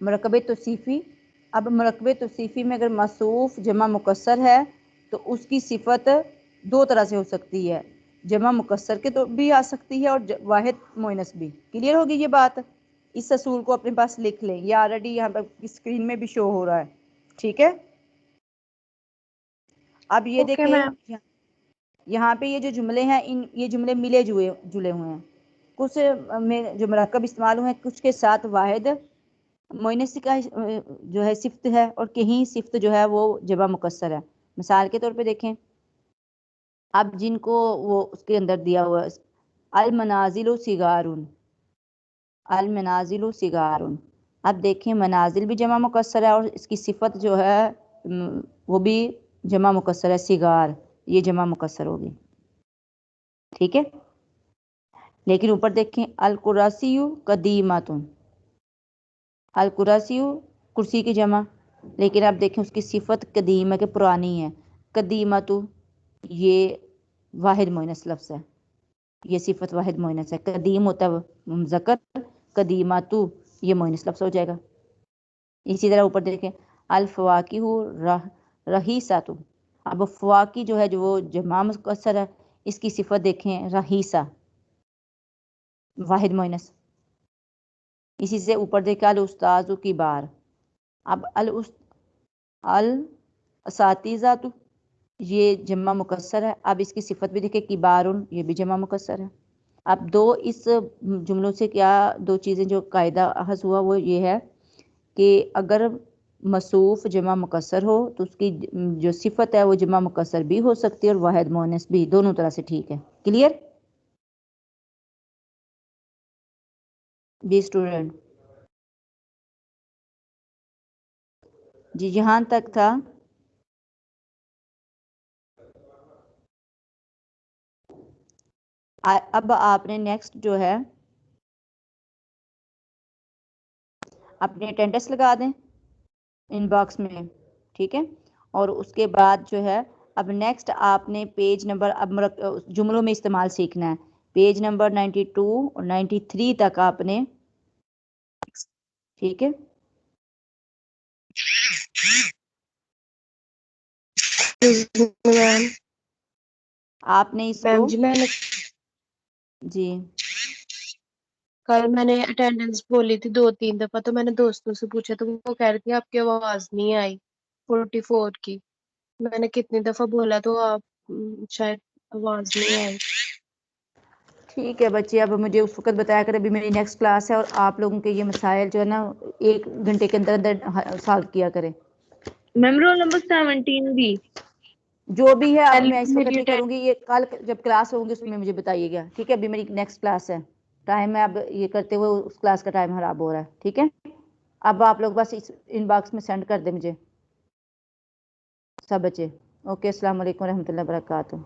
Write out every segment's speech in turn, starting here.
مرکب توصیفی. اب مرکب توصیفی میں اگر موصوف جمع مکسر ہے تو اس کی صفت دو طرح سے ہو سکتی ہے, جمع مکسر کے تو بھی آ سکتی ہے اور واحد مؤنث بھی. کلیئر ہوگی یہ بات؟ اس اصول کو اپنے پاس لکھ لیں, یہ آلریڈی یہاں پر اسکرین میں بھی شو ہو رہا ہے. ٹھیک ہے, اب یہ اوکے دیکھیں میم. یہاں پہ یہ جو جملے ہیں یہ جملے ملے جلے ہوئے ہیں. کچھ میں جو مرکب استعمال ہوئے ہیں کچھ کے ساتھ واحد مؤنث کا جو ہے صفت ہے اور کہیں صفت جو ہے وہ جمع مکسر ہے. مثال کے طور پہ دیکھیں, اب جن کو وہ اس کے اندر دیا ہوا ہے المنازل صغار, المنازل صغار. اب دیکھیں منازل بھی جمع مکسر ہے اور اس کی صفت جو ہے وہ بھی جمع مکسر ہے صغار, یہ جمع مکسر ہوگی. ٹھیک ہے, لیکن اوپر دیکھیں الکراسی قدیمۃ, الکراسی کرسی کی جمع, لیکن اب دیکھیں اس کی صفت قدیم ہے کہ پرانی ہے. قدیمۃ یہ واحد مؤنث لفظ ہے, یہ صفت واحد مؤنث ہے. قدیم ہوتا ہے مذکر, قدیمۃ یہ مؤنث لفظ ہو جائے گا. اسی طرح اوپر دیکھیں الفواکہ رہیسۃ, اب فواکی جو ہے جو وہ جمع مکسر ہے, اس کی صفت دیکھیں رہیسہ واحد مؤنث. اسی سے اوپر دیکھیں الاستاذ کبار, اب الاساتذہ یہ جمع مکسر ہے, اب اس کی صفت بھی دیکھیں کبار, یہ بھی جمع مکسر ہے. اب اس جملوں سے کیا دو چیزیں جو قاعدہ اخذ ہوا وہ یہ ہے کہ اگر موصوف جمع مکسر ہو تو اس کی جو صفت ہے وہ جمع مکسر بھی ہو سکتی ہے اور واحد مؤنث بھی, دونوں طرح سے ٹھیک ہے. کلیئر جی اسٹوڈنٹ؟ جی یہاں تک تھا. اب آپ نے نیکسٹ جو ہے اپنے اٹینڈنس لگا دیں ان باکس میں. ٹھیک ہے, اور اس کے بعد جو ہے اب نیکسٹ آپ نے پیج نمبر اب جملوں میں استعمال سیکھنا ہے. پیج نمبر 92 اور 93 تک آپ نے. ٹھیک ہے, آپ نے اس میم کو جی میں نے جی کل میں نے اٹینڈنس بولی تھی 2-3 دفعہ, تو میں نے دوستوں سے پوچھا تو وہ کہہ رہی تھی آپ کی آواز نہیں آئی 44 کی. میں نے کتنی دفعہ بولا تو آپ شاید آواز نہیں آئی. ٹھیک ہے بچے, اب مجھے اس وقت بتایا کر, ابھی میری نیکسٹ کلاس ہے اور آپ لوگوں کے یہ مسائل جو ہے نا 1 گھنٹے کے اندر اندر سالو کیا کریں. میم رول نمبر 17 بھی جو بھی ہے اب میں اس وقت میری نہیں کروں گی, یہ کل جب کلاس ہوگی اس میں مجھے بتائیے گا. ٹھیک ہے, ابھی میری نیکسٹ کلاس ہے, ٹائم ہے اب یہ کرتے ہوئے اس کلاس کا ٹائم خراب ہو رہا ہے. ٹھیک ہے, اب آپ لوگ بس ان باکس میں سینڈ کر دیں مجھے سب بچے. اوکے, السلام علیکم ورحمۃ اللہ وبرکاتہ.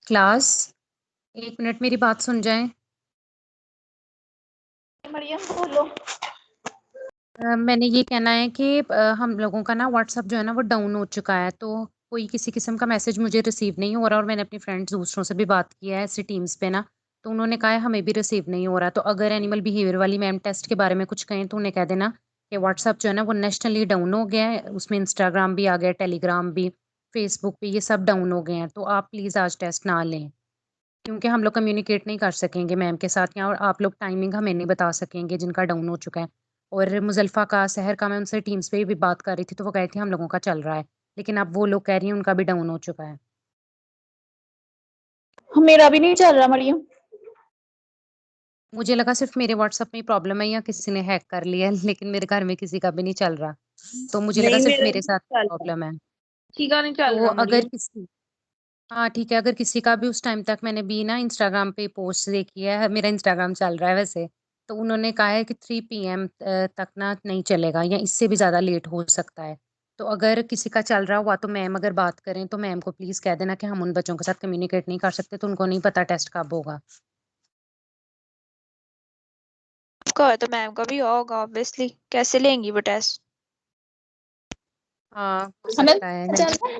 کلاس 1 منٹ میری بات سن جائیں. مریم بولو. میں نے یہ کہنا ہے کہ ہم لوگوں کا نا واٹس ایپ جو ہے نا وہ ڈاؤن ہو چکا ہے, تو کوئی کسی قسم کا میسج مجھے ریسیو نہیں ہو رہا, اور میں نے اپنی فرینڈس دوسروں سے بھی بات کیا ہے ایسی ٹیمز پہ نا, تو انہوں نے کہا ہے ہمیں بھی ریسیو نہیں ہو رہا. تو اگر اینیمل بیہیویئر والی میم ٹیسٹ کے بارے میں کچھ کہیں تو انہیں کہہ دینا کہ واٹس ایپ جو ہے نا وہ نیشنلی ڈاؤن ہو گیا ہے, اس میں انسٹاگرام بھی آ گیا, ٹیلی گرام بھی, فیس بک پہ, یہ سب ڈاؤن ہو گئے ہیں. تو آپ پلیز آج ٹیسٹ نہ لیں, کیونکہ ہم لوگ کمیونیکیٹ نہیں کر سکیں گے میم کے ساتھ یہاں, اور آپ لوگ ٹائمنگ ہمیں نہیں بتا سکیں گے جن کا ڈاؤن ہو چکا ہے. اور مزلفہ کا, سحر کا, میں ان سے ٹیمز پہ بھی بات کر رہی تھی تو وہ کہہ رہی تھی ہم لوگوں کا چل رہا ہے, لیکن اب وہ لوگ کہہ رہی ہیں ان کا بھی ڈاؤن ہو چکا ہے. میرا بھی نہیں چل رہا مریم. مجھے لگا صرف میرے واٹس ایپ میں ہی پرابلم ہے یا کسی نے ہیک کر لیا ہے, لیکن میرے گھر میں کسی کا بھی نہیں چل رہا, تو مجھے لگا نہیں صرف میرا میرے نہیں ساتھ چل رہا, پرابلم ہے. کسی کا نہیں چل تو رہا اگر مریم. کسی ہاں ٹھیک ہے, اگر کسی کا بھی اس ٹائم تک, میں نے بھی نا انسٹاگرام پہ پوسٹ دیکھی ہے, میرا انسٹاگرام چل رہا ہے ویسے, تو انہوں نے کہا ہے کہ 3 PM تک نہ نہیں چلے گا یا اس سے بھی زیادہ لیٹ ہو سکتا ہے. تو اگر کسی کا چل رہا ہوا تو میم اگر بات کریں تو میم کو پلیز کہہ دینا کہ ہم ان بچوں کے ساتھ کمیونیکیٹ نہیں کر سکتے, تو ان کو نہیں پتا ٹیسٹ کب ہوگا. کا ہے تو میم کا بھی ہوگا obviously, کیسے لیں گی وہ ٹیسٹ. ہاں ہو ہمیں سکتا ہے. چل رہا ہے.